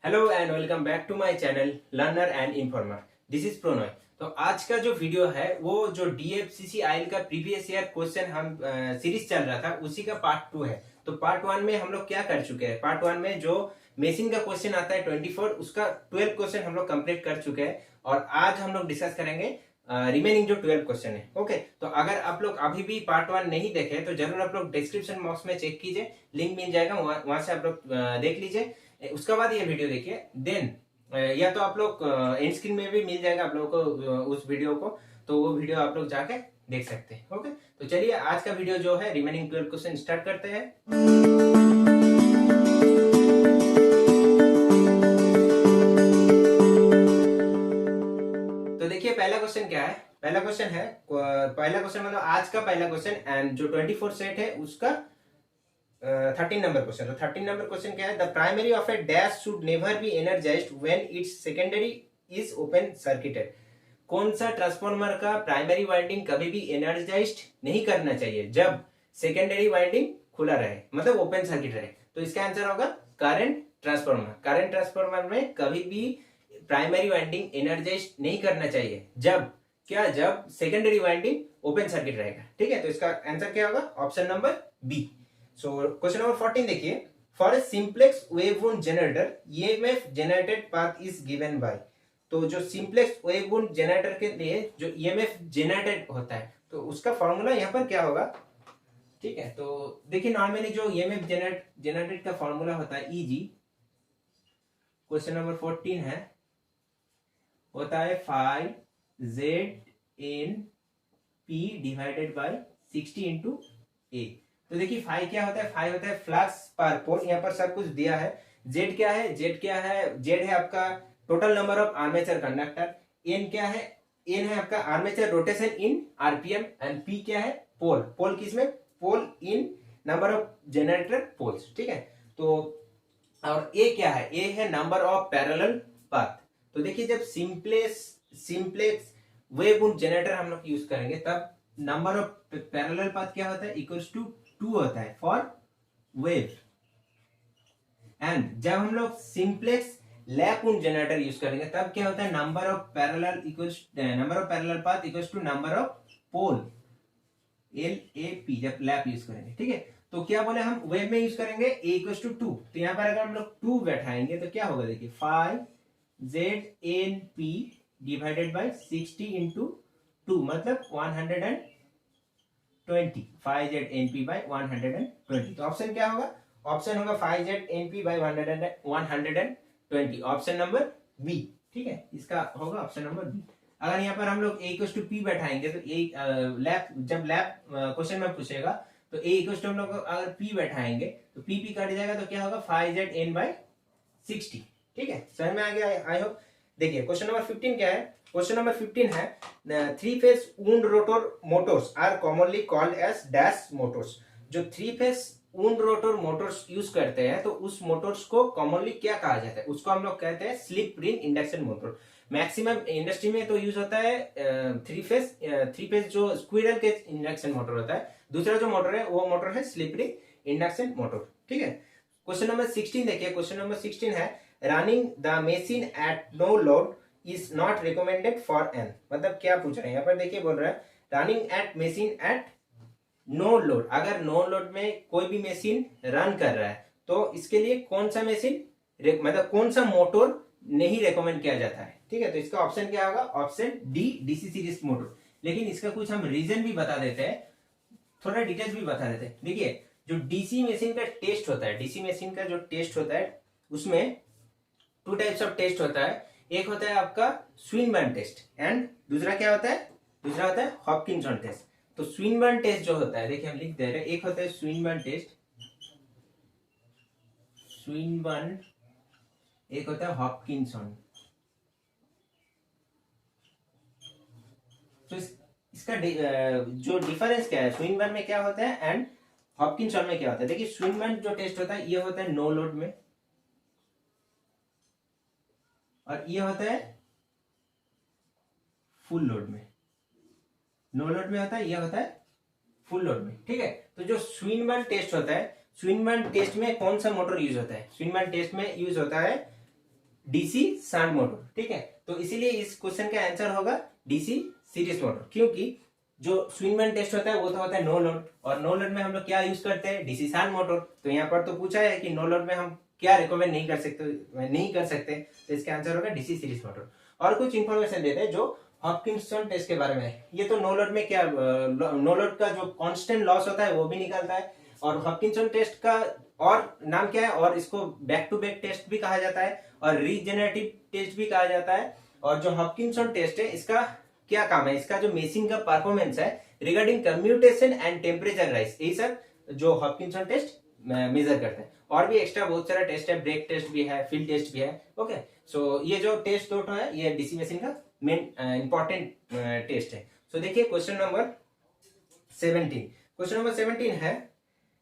Hello and welcome back to my channel learner and informer. This is Pronoy. तो आज का जो वीडियो है वो जो डीएफसीसी आयल का प्रीवियस ईयर क्वेश्चन हम सीरीज चल रहा था उसी का पार्ट 2 है। तो पार्ट 1 में हम लोग क्या कर चुके हैं, पार्ट 1 में जो मेसिन का क्वेश्चन आता है 24 उसका 12 क्वेश्चन हम लोग कंप्लीट कर चुके हैं और आज हम लोग डिस्कस करेंगे रिमेनिंग जो 12 क्वेश्चन है। ओके, तो अगर आप लोग अभी भी पार्ट 1 नहीं देखे तो जरूर आप लोग डिस्क्रिप्शन बॉक्स में चेक कीजिए, लिंक मिल जाएगा, वहां से आप लोग देख लीजिए। उसके बाद ये वीडियो देखिए, देन या तो आप लोग एंड स्क्रीन में भी मिल जाएगा आप लोगों को उस वीडियो को, तो वो वीडियो आप लोग जाके देख सकते हैं। ओके, तो चलिए आज का वीडियो जो है रिमेनिंग 12 क्वेश्चन स्टार्ट करते हैं। तो देखिए पहला क्वेश्चन क्या है। पहला क्वेश्चन मतलब आज का पहला क्वेश्चन एंड जो 24 सेट है उसका 13 नंबर क्वेश्चन। तो 13 नंबर क्वेश्चन क्या है, the primary of A dash should never be energised when it's secondary is open circuited. कौन सा ट्रांसफार्मर का प्राइमरी वाइंडिंग कभी भी एनर्जाइज्ड नहीं करना चाहिए जब सेकेंडरी वाइंडिंग खुला रहे, मतलब ओपन सर्किट रहे। तो इसका आंसर होगा करंट ट्रांसफार्मर। करंट ट्रांसफार्मर में कभी भी प्राइमरी वाइंडिंग एनर्जाइज नहीं करना चाहिए जब सेकेंडरी वाइंडिंग ओपन सर्किट रहेगा। ठीक है, तो इसका आंसर क्या होगा, option number B. So question number 14 देखिए, for a simplex wave wound generator EMF generated path is given by. तो जो सिंप्लेक्स वेववुंड जनरेटर के लिए जो ईएमएफ जनरेटेड होता है तो उसका फॉर्मूला यहाँ पर क्या होगा। ठीक है, तो देखिए नॉर्मली जो ईएमएफ जनरेटेड का फॉर्मूला होता है ईजी, क्वेश्चन नंबर 14 है, होता है 5ZNP डिवाइडेड बाय 60 इंटू ए। तो देखिए फाई क्या होता है, फाई होता है फ्लक्स पर पोल। यहाँ पर सब कुछ दिया है। जेड क्या है, जेड है आपका total number of armature conductor. N क्या है, एन है आपका armature rotation in RPM and P क्या है, पोल। पोल किसमें, pole in number of generator poles. ठीक है, तो और ए क्या है, ए है नंबर ऑफ पैरेलल पाथ। तो देखिए जब सिंप्लेक्स वेववुंड जनरेटर हम लोग यूज करेंगे तब नंबर ऑफ पैरेलल पाथ क्या होता है, इक्वल्स टू 2 होता है फॉर वेव। एंड जब हम लोग simplex lap wound generator use करेंगे तब क्या होता है, number of parallel path equals to number of pole, LAP, जब लैप यूज करेंगे। ठीक है, तो क्या बोले हम वेव में यूज करेंगे A इक्वल्स टू 2। तो यहाँ पर अगर हम लोग 2 बैठाएंगे तो क्या होगा, देखिए 5ZNP डिवाइडेड बाय 60 इंटू 2 मतलब 120, 5ZNP बाय 120। तो ऑप्शन क्या होगा, ऑप्शन होगा 5ZNP bye 120, option number B. ठीक है, इसका होगा ऑप्शन नंबर बी। अगर यहाँ पर हम लोग A इक्वल्स टू P बैठाएंगे तो जब लैप क्वेश्चन में पूछेगा तो A इक्वल्स टू हम लोग अगर P बैठाएंगे तो P कट जाएगा तो क्या होगा 5ZN बाय 60। ठीक है, समझ में आ गया आई होप। देखिए क्वेश्चन नंबर 15 क्या है, क्वेश्चन नंबर 15 है 3 phase wound rotor motors are commonly called as dash motors. जो 3 phase wound rotor motors use करते हैं तो उस मोटर्स को कॉमनली क्या कहा जाता है, उसको हम लोग कहते हैं slip ring induction motor. Maximum industry में तो यूज होता है 3 फेज जो स्क्विरल के इंडक्शन मोटर होता है। दूसरा जो मोटर है वो मोटर है स्लिप रिंग इंडक्शन मोटर। ठीक है, क्वेश्चन नंबर 16 देखिए, क्वेश्चन नंबर 16 है running the machine at no load is not recommended for an. मतलब क्या पूछ रहे हैं यहाँ पर, देखिए बोल रहा है running at machine at no load. अगर नो लोड में कोई भी मशीन रन कर रहा है तो इसके लिए कौन सा मशीन मतलब कौन सा मोटर नहीं रेकमेंड किया जाता है। ठीक है, तो इसका ऑप्शन क्या होगा, option D, DC series motor. लेकिन इसका कुछ हम रीजन भी बता देते हैं, थोड़ा डिटेल्स भी बता देते हैं। देखिए जो डीसी मशीन का टेस्ट होता है, डीसी मशीन का जो टेस्ट होता है उसमें 2 टाइप्स ऑफ टेस्ट होता है। एक होता है आपका स्विनबर्न टेस्ट एंड दूसरा क्या होता है, दूसरा होता है हॉपकिंसन टेस्ट। तो स्विनबर्न टेस्ट जो होता है, देखिए हम लिख दे रहे हैं, एक होता है स्विनबर्न टेस्ट, स्विनबर्न, एक होता है हॉपकिंसन। तो इसका जो डिफरेंस क्या है, स्विनबर्न में क्या होता है एंड हॉपकिंसन में क्या होता है। देखिए स्विनबर्न जो टेस्ट होता है ये होता है नो लोड में और ये होता है फुल लोड में। नो लोड में होता है, ये होता है फुल लोड में। ठीक है, तो जो स्विनबर्न टेस्ट होता है, स्विनबर्न टेस्ट में कौन सा मोटर यूज होता है, स्विनबर्न टेस्ट में यूज होता है डीसी शंट मोटर, ठीक है। तो इसीलिए इस क्वेश्चन का आंसर होगा डीसी सीरीज मोटर, क्योंकि जो स्विनमैन टेस्ट होता है वो तो होता है नो लोड, और नो लोड में हम लोग क्या यूज करते हैं, डीसी शंट मोटर। तो यहाँ पर तो पूछा है कि नो लोड में हम क्या रिकमेंड नहीं कर सकते, तो इसका आंसर होगा डीसी सीरीज मोटर। और कुछ इंफॉर्मेशन देते हैं जो हॉकिंसन टेस्ट के बारे में। ये तो नो लोड में क्या, नो लोड का जो कांस्टेंट लॉस होता है वो भी निकलता है, और हॉकिंसन टेस्ट का और नाम क्या है, और इसको बैक टू बैक टेस्ट भी कहा जाता है और रीजेनरेटिव टेस्ट भी कहा जाता है। और जो हॉकिंसन टेस्ट है इसका क्या काम है, इसका जो मेशिंग का परफॉर्मेंस है regarding commutation and temperature rise, यही सब जो हॉकिंसन टेस्ट मेजर करते हैं। और भी एक्स्ट्रा बहुत सारा टेस्ट है, ब्रेक टेस्ट भी है, फील्ड टेस्ट भी है। ओके, सो ये जो टेस्ट दो है ये डीसी मशीन का मेन इंपॉर्टेंट टेस्ट है। सो देखिए क्वेश्चन नंबर 17। क्वेश्चन नंबर 17 है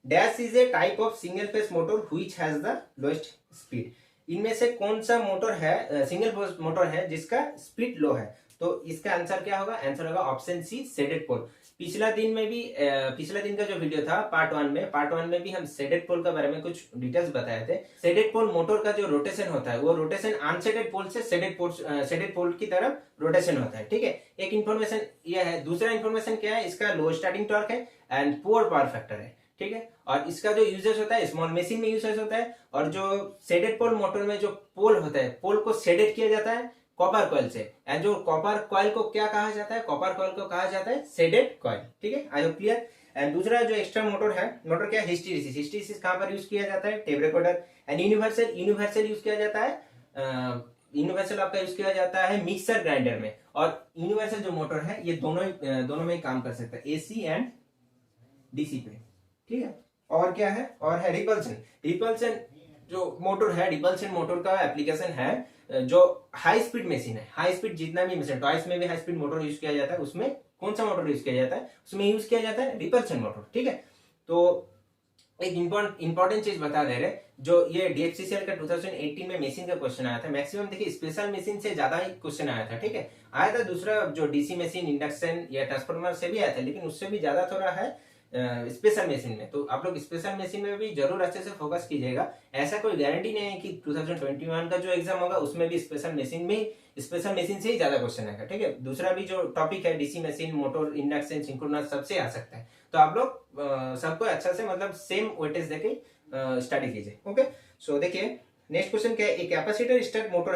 dash is a type of single phase motor which has the lowest speed. इनमें से कौन सा मोटर है, सिंगल फेस मोटर है जिसका स्पीड लो है। तो इसका आंसर क्या होगा, आंसर होगा ऑप्शन सी शेडेड पोल। पिछला दिन का जो वीडियो था पार्ट वन में भी हम शेडेड पोल के बारे में कुछ डिटेल्स बताए थे। शेडेड पोल मोटर का जो रोटेशन होता है वो रोटेशन अनशेडेड पोल से शेडेड पोल की तरफ रोटेशन होता है, ठीक है। एक इन्फॉर्मेशन ये है। दूसरा इन्फॉर्मेशन क्या है, इसका लो स्टार्टिंग टॉर्क है एंड पुअर पावर फैक्टर है, ठीक है। और इसका जो यूजेस होता है स्मॉल मशीन में यूजेस होता है, और जो शेडेड पोल मोटर में जो पोल होता है, पोल को शेडेड किया जाता है कॉपर कॉइल से, एंड जो कॉपर कॉइल को क्या कहा जाता है, कॉपर कॉइल को कहा जाता है शेडेड कॉइल, ठीक है। I hope clear. एंड दूसरा जो एक्स्ट्रा मोटर है, मोटर क्या है, हिस्टैरिसीस कहां पर यूज किया जाता है, tape recorder. And universal use किया जाता है, यूनिवर्सल आपका यूज किया जाता है मिक्सर ग्राइंडर में। और यूनिवर्सल जो मोटर है ये दोनों में ही काम कर सकता है, एसी एंड डीसी पे, ठीक है। और क्या है, और है रिपल्सन जो मोटर है, रिपल्सन मोटर का एप्लीकेशन है जो हाई स्पीड मशीन है, हाई स्पीड जितना भी मशीन, टॉयस में भी हाई स्पीड मोटर यूज किया जाता है, उसमें कौन सा मोटर यूज किया जाता है, उसमें यूज किया जाता है रिपल्सन मोटर, ठीक है। तो एक इंपॉर्टेंट चीज बता दे रहे, जो ये डीएफसीसीएल का 2018 में मशीन का क्वेश्चन आया था, मैक्सिमम देखिए स्पेशल मशीन से ज्यादा ही क्वेश्चन आया था, ठीक है। आया था दूसरा जो डीसी मशीन, इंडक्शन या ट्रांसफार्मर से भी आया था, लेकिन उससे भी ज्यादा थोड़ा है स्पेशल मशीन में। तो आप लोग स्पेशल मशीन में भी जरूर अच्छे से फोकस कीजिएगा। ऐसा कोई गारंटी नहीं है कि 2021 का जो एग्जाम होगा उसमें भी स्पेशल मशीन से ही ज्यादा क्वेश्चन आएगा, ठीक है। दूसरा भी जो टॉपिक है DC machine, motor, induction, synchronous सबसे आ सकता है। तो आप लोग सबको अच्छा से मतलब सेम वेटेज देके स्टडी कीजिए। ओके, सो देखिए नेक्स्ट क्वेश्चन क्या है, a capacitor start motor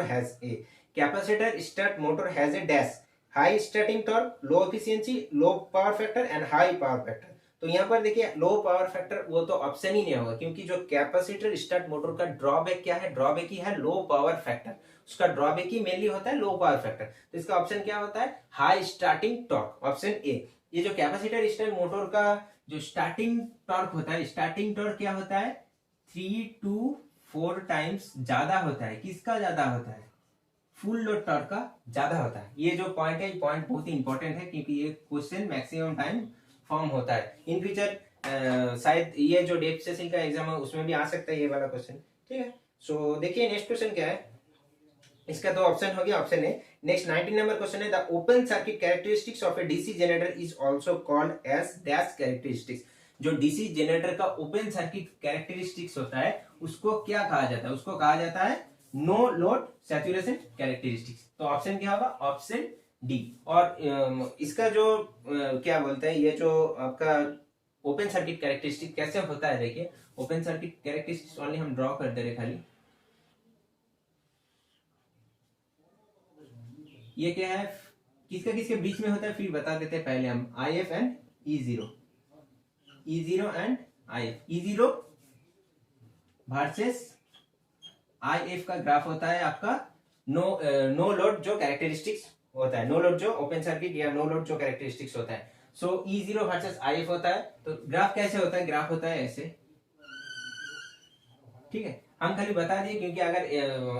has a dash high starting torque, low efficiency, low power factor and high power factor. तो यहाँ पर देखिए लो पावर फैक्टर वो तो ऑप्शन ही नहीं होगा, क्योंकि जो कैपेसिटर स्टार्ट मोटर का ड्रॉबैक क्या है, ड्रॉबैक ही है लो पावर फैक्टर, उसका ड्रॉबैक ही मेनली होता है लो पावर फैक्टर। तो इसका ऑप्शन क्या होता है, high starting torque, option A. ये जो कैपेसिटर स्टार्ट मोटर का जो स्टार्टिंग टॉर्क होता है, स्टार्टिंग टॉर्क क्या होता है, 3 to 4 टाइम्स ज्यादा होता है। किसका ज्यादा होता है, फुल लोड टॉर्क का ज्यादा होता है। ये जो पॉइंट है, पॉइंट बहुत ही इंपॉर्टेंट है, क्योंकि ये क्वेश्चन मैक्सिमम टाइम फॉर्म होता है इन फ्यूचर। शायद ये जो डीएफसीसीएल का एग्जाम है उसमें भी आ सकता है ये वाला क्वेश्चन, ठीक है। सो देखिए नेक्स्ट क्वेश्चन क्या है, इसका दो ऑप्शन हो गया, option A. Next 19 number question है, the open circuit characteristics of a DC generator is also called as dash characteristics. जो डीसी जनरेटर का ओपन सर्किट कैरेक्टरिस्टिक्स होता है उसको क्या कहा जाता है, उसको कहा जाता है नो लोड सैचुरेशन कैरेक्टरिस्टिक्स। तो ऑप्शन क्या होगा, ऑप्शन डी। और इसका जो क्या बोलते हैं, ये जो आपका ओपन सर्किट कैरेक्टरिस्टिक कैसे होता है, देखिए ओपन सर्किट कैरेक्टरिस्टिक्स ओनली हम ड्रॉ कर दे रहे खाली। ये क्या है, किसका किसके बीच में होता है फिर बता देते हैं पहले हम, I F and E0 and E0 versus IF का ग्राफ होता है आपका नो लोड जो कैरेक्टरिस्टिक्स होता है, नो लोड जो ओपन सर्किट या नो लोड जो कैरेक्टरिस्टिक्स होता है। सो E0 वर्सेस IF होता है। तो ग्राफ कैसे होता है, ग्राफ होता है ऐसे, ठीक है। हम खाली बता दिए क्योंकि अगर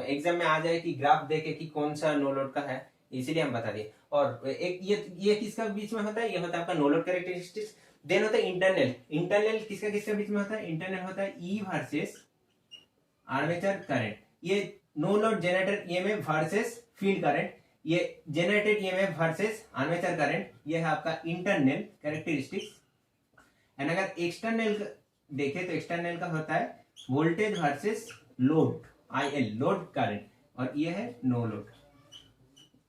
एग्जाम में आ जाए कि ग्राफ देके कि कौन सा नो लोड का है, इसीलिए हम बता दिए। और एक ये किसका बीच में होता है, ये होता है आपका नो लोड कैरेक्टरिस्टिक्स। देन होता है इंटरनल किसका किसका बीच में होता है, इंटरनल होता है E वर्सेस आर्मेचर करंट। ये no load generator EMF versus field current, ये generated EMF versus armature current, ये है आपका इंटरनल कैरेक्टरिस्टिक्स। एंड अगर एक्सटर्नल देखें तो एक्सटर्नल का होता है voltage versus load, IL load current, और ये है नो लोड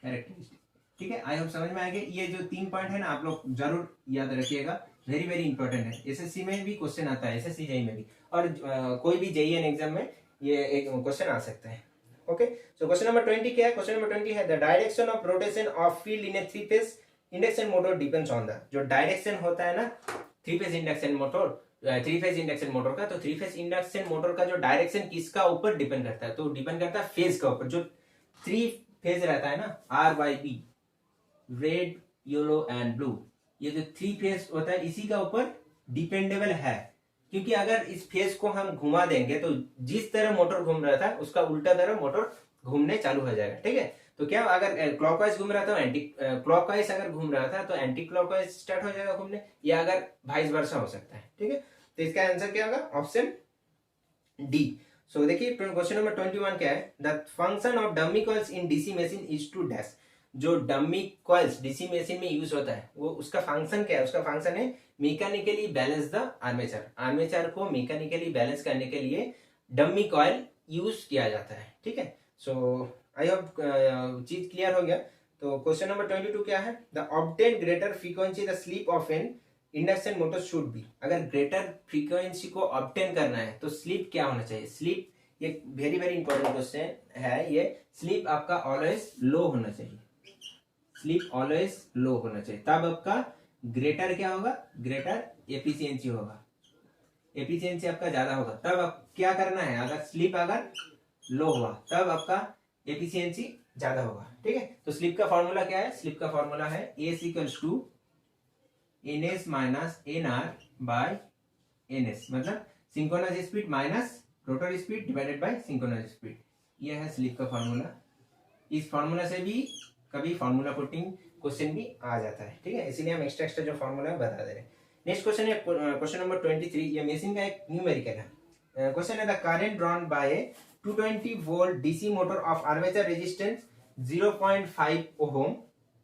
कैरेक्टरिस्टिक। ठीक है, आई होप समझ में आएगा। ये जो 3 पॉइंट है ना, आप लोग जरूर याद रखिएगा, वेरी वेरी इंपॉर्टेंट है। एसएससी में भी क्वेश्चन आता है, एसएससी जेईई में भी, और कोई भी जेईई एग्जाम में ये एक क्वेश्चन आ सकता है। ओके, सो क्वेश्चन नंबर 20 क्या है? क्वेश्चन नंबर 20 है the direction of rotation of field in A 3 phase induction motor depends on the, जो डायरेक्शन होता है ना 3 phase induction motor, 3 phase induction motor का, तो 3 फेज इंडक्शन मोटर का जो डायरेक्शन किसका ऊपर डिपेंड करता है? तो डिपेंड करता है फेज का ऊपर। जो 3 फेज रहता है ना, R Y B, red yellow and blue, ये जो 3 फेज होता है इसी का ऊपर डिपेंडेबल है। क्योंकि अगर इस फेज को हम घुमा देंगे तो जिस तरह मोटर घूम रहा था उसका उल्टा तरह मोटर घूमने चालू हो जाएगा। ठीक है, तो क्या अगर क्लॉकवाइज घूम रहा था, एंटी क्लॉकवाइज अगर घूम रहा था तो एंटी क्लॉकवाइज स्टार्ट हो जाएगा घूमने, या अगर वाइस वर्सा हो सकता है। ठीक है, तो इसका आंसर क्या होगा? Option D. सो देखिए क्वेश्चन नंबर 21 क्या है? The function of dummy coils in DC machine is to dash, जो डमी कॉइल्स डीसी मशीन में यूज होता है वो उसका फंक्शन क्या है? उसका फंक्शन है mechanically balance the armature. Armature को मैकेनिकली बैलेंस करने के लिए डमी कॉइल यूज किया जाता है। ठीक है, सो आई होप चीज क्लियर हो गया। तो क्वेश्चन नंबर 22 क्या है? The obtain greater frequency the sleep of N induction motor should be, अगर ग्रेटर फ्रीक्वेंसी को ऑब्टेन करना है तो स्लीप क्या होना चाहिए? स्लीप, ये वेरी वेरी इंपॉर्टेंट क्वेश्चन है ये। स्लीप आपका ऑलवेज लो होना चाहिए, स्लीप ऑलवेज लो होना चाहिए, तब आपका ग्रेटर क्या होगा? ग्रेटर एफिशिएंसी होगा, एफिशिएंसी आपका ज्यादा होगा। तब आप क्या करना है? अगर स्लीप अगर लो हुआ तब आपका एफिशिएंसी ज्यादा होगा। ठीक है, तो स्लीप का फॉर्मूला क्या है? स्लीप का फॉर्मूला है S equals to ns minus N R by ns, मतलब synchronous speed minus rotor speed divided by synchronous speed. यह है स्लीप का फॉर्मूला। इस फॉर्मूला से भी कभी फॉर्मूला पुटिंग क्वेश्चन भी आ जाता है। ठीक है, इसीलिए हम एक्स्ट्रा एक्स्ट्रा जो फॉर्मूला है बता दे रहे हैं। नेक्स्ट क्वेश्चन है क्वेश्चन नंबर 23, ये मशीन का एक न्यूमेरिकल है। क्वेश्चन है the current drawn by 220 volt DC motor of armature resistance 0.5 ohm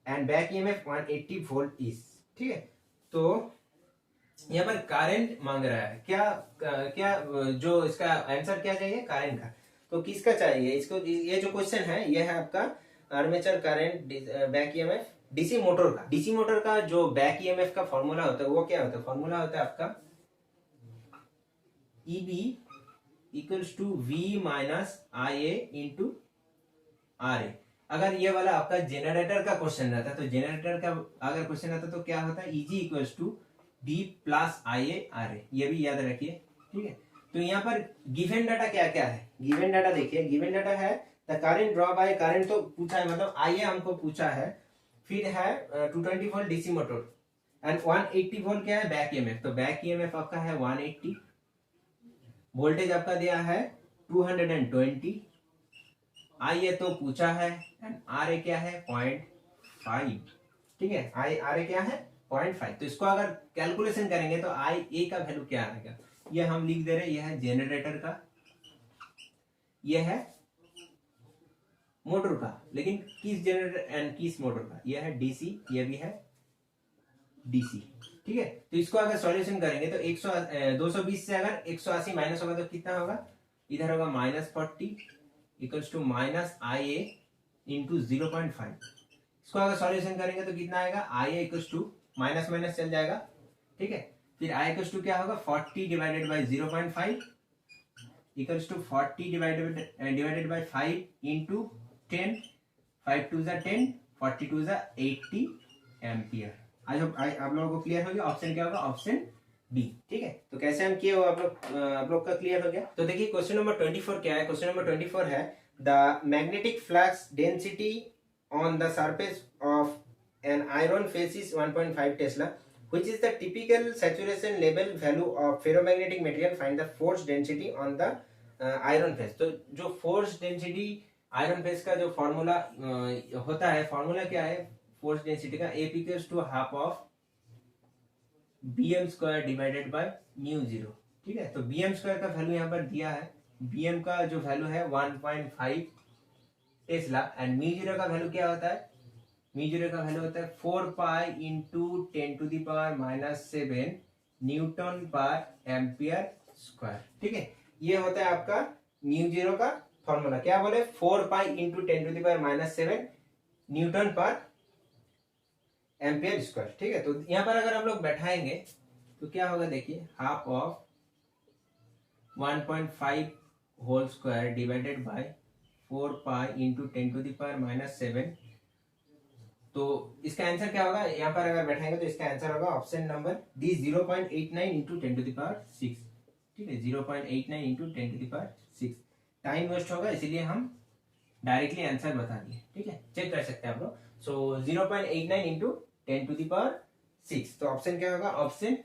and back EMF 180 volt is. ठीक है, तो यहाँ पर करंट मांग रहा है, क्या जो इसका आंसर क्या चाहिए? करंट का। तो किसका चाहिए इसको? ये जो क्वेश्चन है ये है आपका armature current back EMF DC motor का। डीसी मोटर का जो बैक ईएमएफ का फॉर्मूला होता है वो क्या होता है? फॉर्मूला होता है आपका EB equals to V minus IA into RA। अगर ये वाला आपका जेनरेटर का क्वेश्चन रहता तो जेनरेटर का अगर क्वेश्चन रहता तो क्या होता है? EG equals to B plus IA RA, ये भी याद रखिए। ठीक है, तो यहाँ पर गिवन डाटा क्या क्या है? गिवन डाटा देखिए, गिवन डाटा है the current draw bye, current तो पूछा है, मतलब IA हमको पूछा है, फिर है 220 volt DC motor and 180 volt क्या है? Back EMF. तो बैक ईएमएफ आपका है 180, वोल्टेज आपका दिया है 220, IA तो पूछा है एंड RA क्या है? 0.5। ठीक है, RA क्या है? 0.5। तो इसको अगर कैलकुलेशन करेंगे तो IA का वैल्यू क्या आएगा? ये हम लिख दे रहे हैं, यह है जेनरेटर का, यह है मोटर का, लेकिन किस जनरेटर एंड किस मोटर का? यह है डीसी, यह भी है डीसी। ठीक है, तो इसको अगर सॉल्यूशन करेंगे तो 220 से अगर 180 माइनस होगा तो कितना होगा? इधर होगा -40 equals to minus IA into 0.5। इसको अगर सॉल्यूशन करेंगे तो कितना आएगा? IA equals to minus minus चल जाएगा। ठीक है, फिर I इक्वल्स टू क्या होगा? 40 divided by 0.5 equals to 40 divided by 5 into 10, 5 two 10, 40 two 80 ampere. I hope आप लोगों को क्लियर हो गया। ऑप्शन क्या होगा? Option B. ठीक है, तो कैसे हम किए हो आप लोग का क्लियर हो गया। तो देखिए क्वेश्चन नंबर 24 क्या है? क्वेश्चन नंबर 24 है the magnetic flux density on the surface of an iron face is 1.5 Tesla, which is the typical saturation level value of ferromagnetic material, find the force density on the iron phase। तो जो force density iron face का जो formula होता है, formula क्या है force density का? F equals to half of bm square divided by mu 0। ठीक है, तो bm स्क्वायर का वैल्यू यहाँ पर दिया है, bm का जो वैल्यू है 1.5 टेस्ला एंड म्यू 0 का वैल्यू क्या होता है? म्यू 0 का वैल्यू होता है 4 pi into 10 to the power -7 newton per ampere square. ठीक है, ये होता है आपका म्यू 0 का फॉर्मूला क्या बोले, 4 pi into 10⁻⁻7 Newton per ampere square. ठीक है, तो यहाँ पर अगर हम लोग बैठाएंगे तो क्या होगा, देखिए half of 1.5 whole square divided by 4 pi into 10⁻⁻7। तो इसका आंसर क्या होगा, यहाँ पर अगर बैठाएंगे तो इसका आंसर होगा ऑप्शन नंबर डी 0.89 इंटू 10⁻6। ठीक है, 0.89 इंटू 10⁻6। टाइम वेस्ट होगा, इसीलिए हम डायरेक्टली आंसर बता दिए। ठीक है, चेक कर सकते हैं आप लोग। सो 0.89 इंटू 10⁻6, तो ऑप्शन क्या होगा, ऑप्शन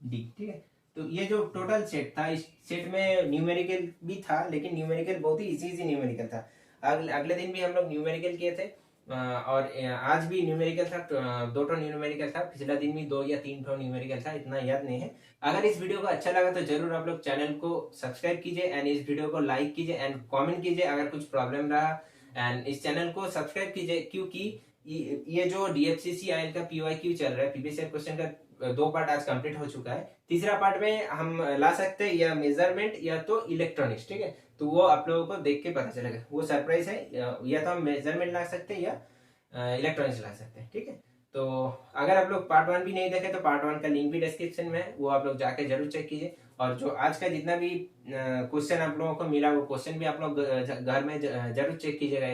डी। ठीक है, तो ये जो टोटल सेट था, इस सेट में न्यूमेरिकल भी था, लेकिन न्यूमेरिकल बहुत ही इजी न्यूमेरिकल था। अगले दिन भी हम लोग न्यूमेरिकल किए थे, और आज भी न्यूमेरिकल था, 2 न्यूमेरिकल था। पिछला दिन भी 2 या 3 न्यूमेरिकल था, इतना याद नहीं है। अगर इस वीडियो को अच्छा लगा तो जरूर आप लोग चैनल को सब्सक्राइब कीजिए एंड इस वीडियो को लाइक कीजिए एंड कमेंट कीजिए अगर कुछ प्रॉब्लम रहा, एंड इस चैनल को सब्सक्राइब कीजिए, क्योंकि ये जो DFCC आयल का PYQ चल रहा है, प्रीवियस ईयर क्वेश्चन का 2 पार्ट आज कंप्लीट हो चुका है। तीसरा पार्ट में हम ला सकते हैं या मेजरमेंट या तो इलेक्ट्रॉनिक्स। ठीक है, तो वो आप लोगों को देख के पता चलेगा, वो सरप्राइज है। या तो हम मेजरमेंट ला सकते हैं या इलेक्ट्रॉनिक्स ला सकते हैं। ठीक है, तो अगर आप लोग पार्ट 1 भी नहीं देखे तो पार्ट 1 का लिंक भी डिस्क्रिप्शन में है, वो आप लोग जाके जरूर चेक कीजिए। और जो आज का जितना भी क्वेश्चन आप लोगों को मिला, वो क्वेश्चन भी आप लोग घर में जरूर चेक कीजिएगा।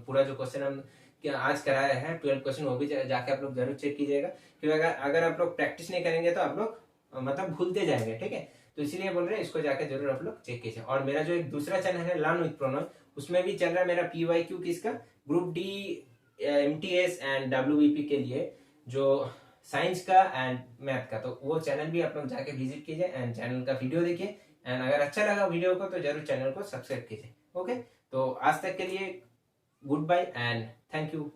पूरा जो क्वेश्चन हम आज कराया है 12 क्वेश्चन, वो भी जाके आप लोग जरूर चेक कीजिएगा, क्योंकि अगर आप लोग प्रैक्टिस नहीं करेंगे तो आप लोग मतलब भूलते जाएंगे। ठीक है, तो इसीलिए बोल रहे हैं इसको जाके जरूर आप लोग चेक कीजिए। और मेरा जो एक दूसरा चैनल है लर्न विद प्रोनॉन, उसमें भी चल रहा है मेरा PYQ किसका, group D, MTS and WBP के लिए, जो साइंस का एंड मैथ का। तो वो चैनल भी आप लोग जाके विजिट कीजिए एंड चैनल का वीडियो देखिए, एंड अगर अच्छा लगा वीडियो को तो जरूर चैनल को सब्सक्राइब कीजिए। ओके, तो आज तक के लिए goodbye and thank you.